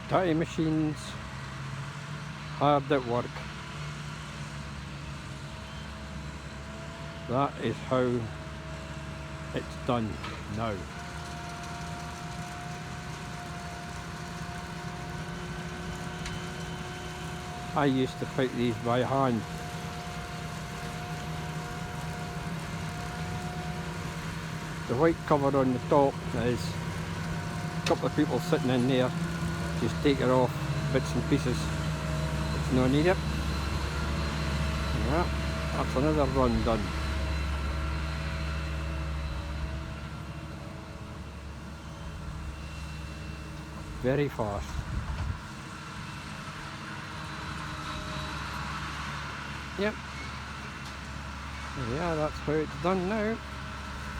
Tie machines, hard at work. That is how it's done now. I used to pick these by hand. The white cover on the top is a couple of people sitting in there. Just take it off, bits and pieces. It's no need it. Yeah, that's another run done. Very fast. Yep. Yeah, that's how it's done now.